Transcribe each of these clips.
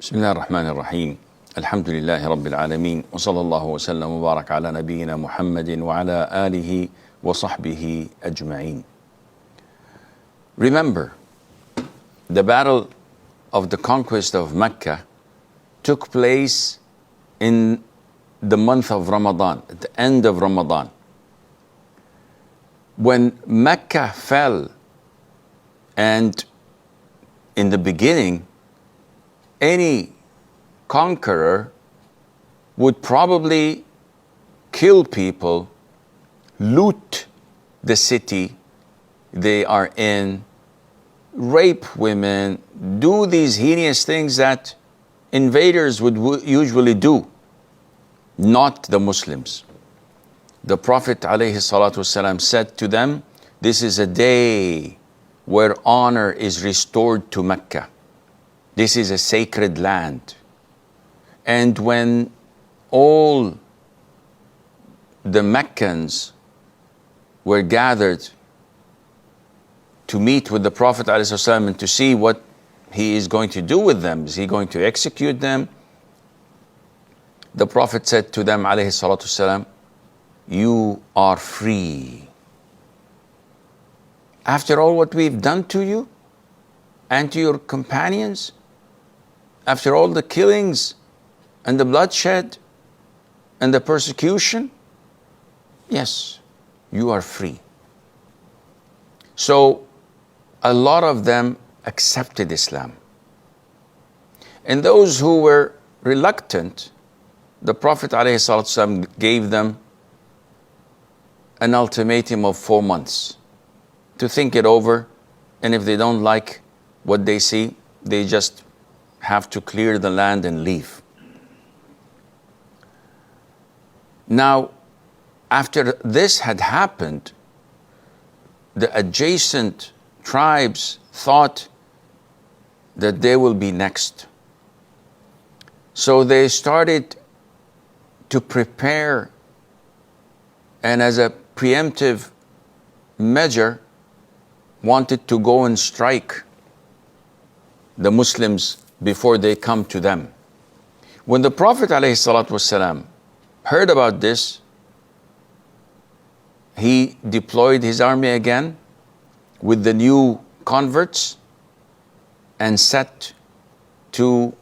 بسم الله الرحمن الرحيم الحمد لله رب العالمين وصلى الله وسلم وبارك على نبينا محمد وعلى آله وصحبه أجمعين. Remember, the battle of the conquest of Mecca took place in the month of Ramadan, at the end of Ramadan. When Mecca fell, and in the beginning, any conqueror would probably kill people, loot the city they are in, rape women, do these heinous things that invaders would usually do, not the Muslims. The Prophet ﷺ said to them, this is a day where honor is restored to Mecca. This is a sacred land. And when all the Meccans were gathered to meet with the Prophet ﷺ and to see what he is going to do with them, is he going to execute them? The Prophet said to them, ﷺ, you are free. After all what we've done to you and to your companions, after all the killings and the bloodshed and the persecution, yes, you are free. So a lot of them accepted Islam. And those who were reluctant, the Prophet ﷺ gave them an ultimatum of 4 months to think it over, and if they don't like what they see, they just have to clear the land and leave. Now, after this had happened, the adjacent tribes thought that they will be next. So they started to prepare, and as a preemptive measure, wanted to go and strike the Muslims before they come to them. When the Prophet ﷺ heard about this, he deployed his army again with the new converts and set to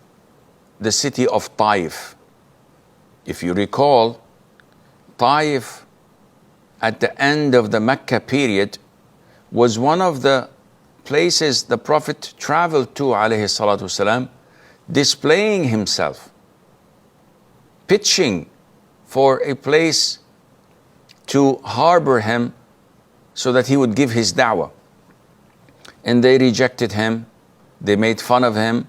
the city of Taif. If you recall, Taif at the end of the Mecca period was one of the places the Prophet traveled to ﷺ, displaying himself, pitching for a place to harbor him so that he would give his da'wah. And they rejected him, they made fun of him,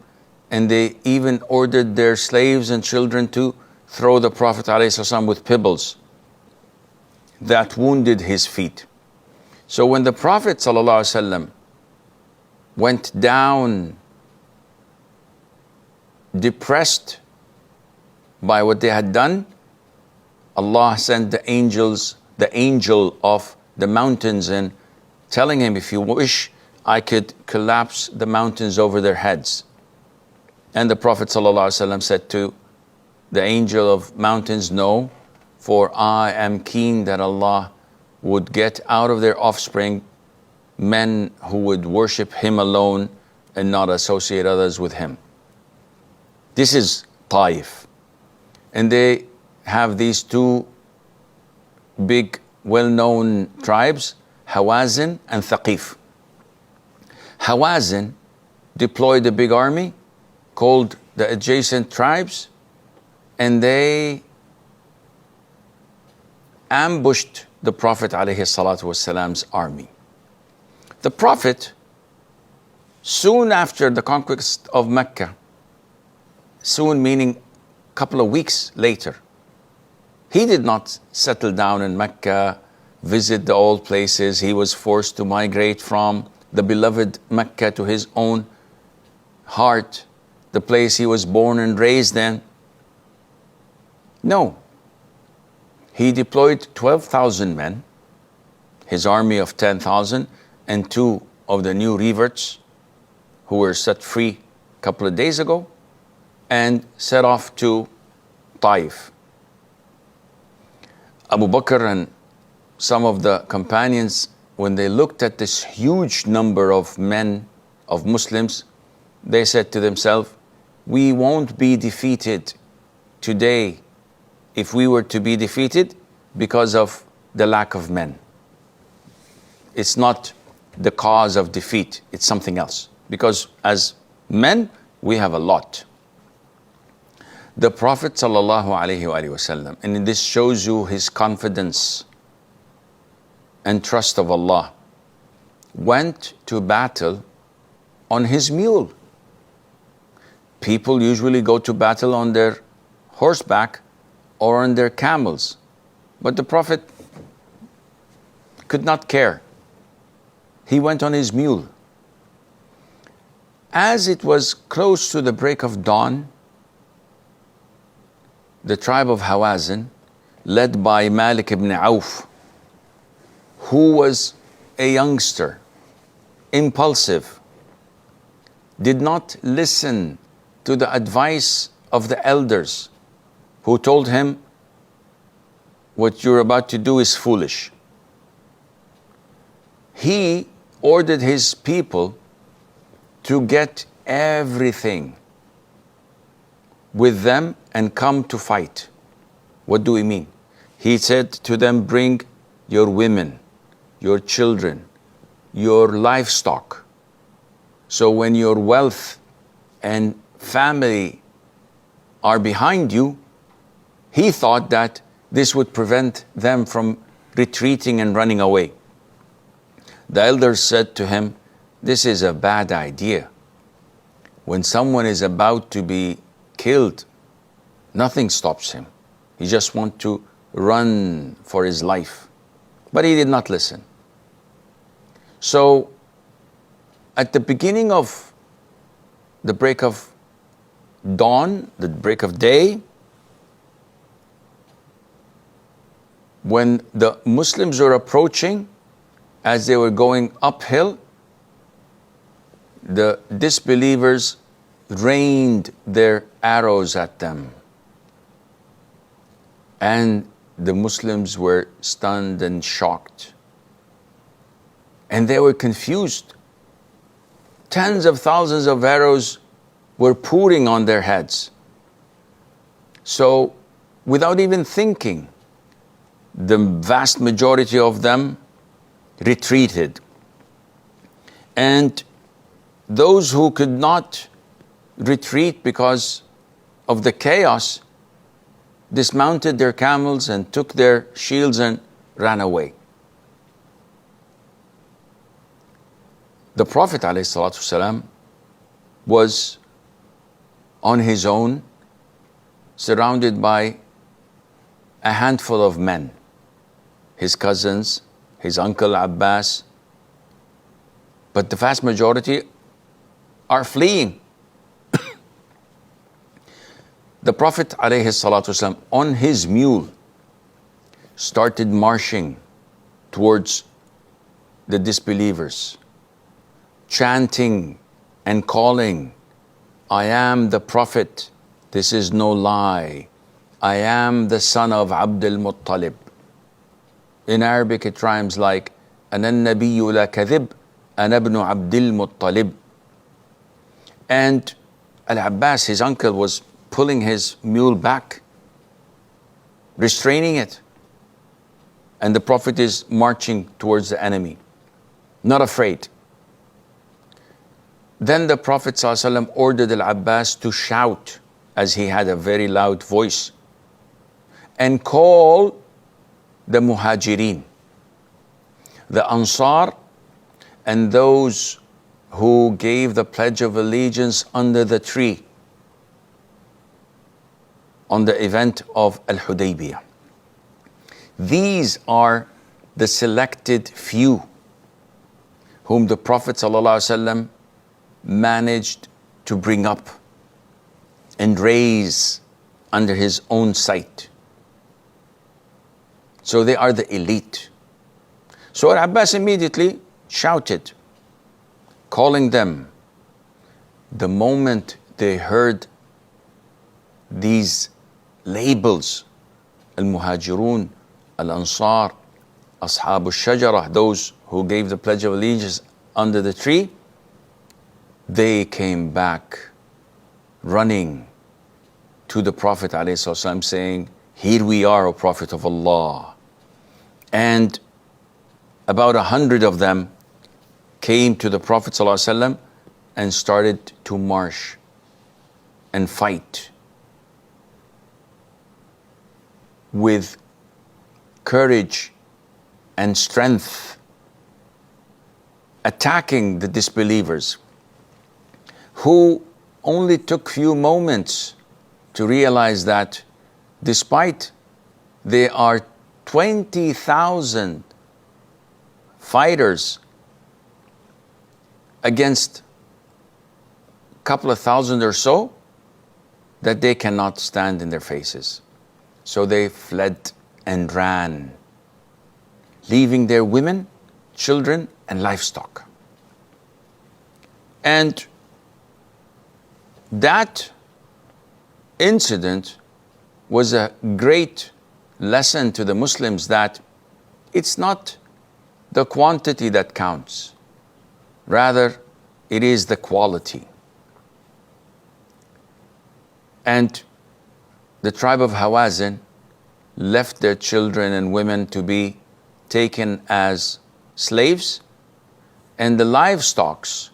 and they even ordered their slaves and children to throw the Prophet ﷺ with pebbles that wounded his feet. So when the Prophet ﷺ went down, depressed by what they had done, Allah sent the angel of the mountains, and telling him, if you wish, I could collapse the mountains over their heads. And the Prophet ﷺ said to the angel of mountains, no, for I am keen that Allah would get out of their offspring men who would worship Him alone and not associate others with Him. This is Taif. And they have these two big, well-known tribes, Hawazin and Thaqif. Hawazin deployed a big army, called the adjacent tribes, and they ambushed the Prophet ﷺ's army. The Prophet, soon after the conquest of Mecca, soon meaning a couple of weeks later, he did not settle down in Mecca, visit the old places. He was forced to migrate from the beloved Mecca to his own heart, the place he was born and raised in. No. He deployed 12,000 men, his army of 10,000, and 2 of the new reverts who were set free a couple of days ago. and set off to Taif. Abu Bakr and some of the companions, when they looked at this huge number of men, of Muslims, they said to themselves, we won't be defeated today if we were to be defeated because of the lack of men. It's not the cause of defeat, it's something else. Because as men, we have a lot. The Prophet ﷺ, and this shows you his confidence and trust of Allah, went to battle on his mule. People usually go to battle on their horseback or on their camels. But the Prophet could not care. He went on his mule. As it was close to the break of dawn, the tribe of Hawazin, led by Malik ibn Auf, who was a youngster, impulsive, did not listen to the advice of the elders who told him, what you're about to do is foolish. He ordered his people to get everything with them and come to fight. What do we mean? He said to them, bring your women, your children, your livestock. So when your wealth and family are behind you, he thought that this would prevent them from retreating and running away. The elders said to him, this is a bad idea. When someone is about to be killed, nothing stops him. He just wants to run for his life. But he did not listen. So, at the beginning of the break of dawn, the break of day, when the Muslims were approaching, as they were going uphill, the disbelievers rained their arrows at them. And the Muslims were stunned and shocked. And they were confused. Tens of thousands of arrows were pouring on their heads. So, without even thinking, the vast majority of them retreated. And those who could not retreat because of the chaos dismounted their camels and took their shields and ran away. The Prophet ﷺ was on his own, surrounded by a handful of men, his cousins, his uncle Abbas, but the vast majority are fleeing. The Prophet ﷺ, on his mule, started marching towards the disbelievers, chanting and calling, I am the Prophet, this is no lie. I am the son of Abdul Muttalib. In Arabic it rhymes like, أنا النبي لا كذب أنا ابن عبد المطلب. And Al-Abbas, his uncle, was pulling his mule back, restraining it. And the Prophet is marching towards the enemy, not afraid. Then the Prophet ﷺ ordered Al-Abbas to shout, as he had a very loud voice, and call the Muhajirin, the Ansar, and those who gave the Pledge of Allegiance under the tree on the event of Al-Hudaybiyah. These are the selected few whom the Prophet ﷺ managed to bring up and raise under his own sight. So they are the elite. So Al-Abbas immediately shouted, calling them. The moment they heard these labels, Al-Muhajirun, Al-Ansar, Ashab al-Shajarah, those who gave the Pledge of Allegiance under the tree, they came back running to the Prophet ﷺ saying, "Here we are, O Prophet of Allah." And about 100 of them came to the Prophet ﷺ and started to march and fight with courage and strength, attacking the disbelievers, who only took few moments to realize that despite there are 20,000 fighters against a couple of thousand or so, that they cannot stand in their faces. So they fled and ran, leaving their women, children, and livestock. And that incident was a great lesson to the Muslims that it's not the quantity that counts, rather it is the quality. And the tribe of Hawazin left their children and women to be taken as slaves, and the livestocks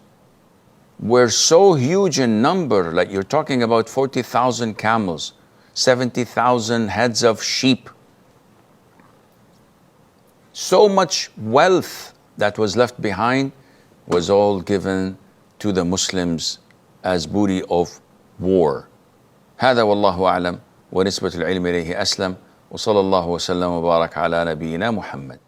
were so huge in number, like you're talking about 40,000 camels, 70,000 heads of sheep. So much wealth that was left behind was all given to the Muslims as booty of war. هذا والله أعلم ونسبة العلم إليه أسلم وصلى الله وسلم وبارك على نبينا محمد.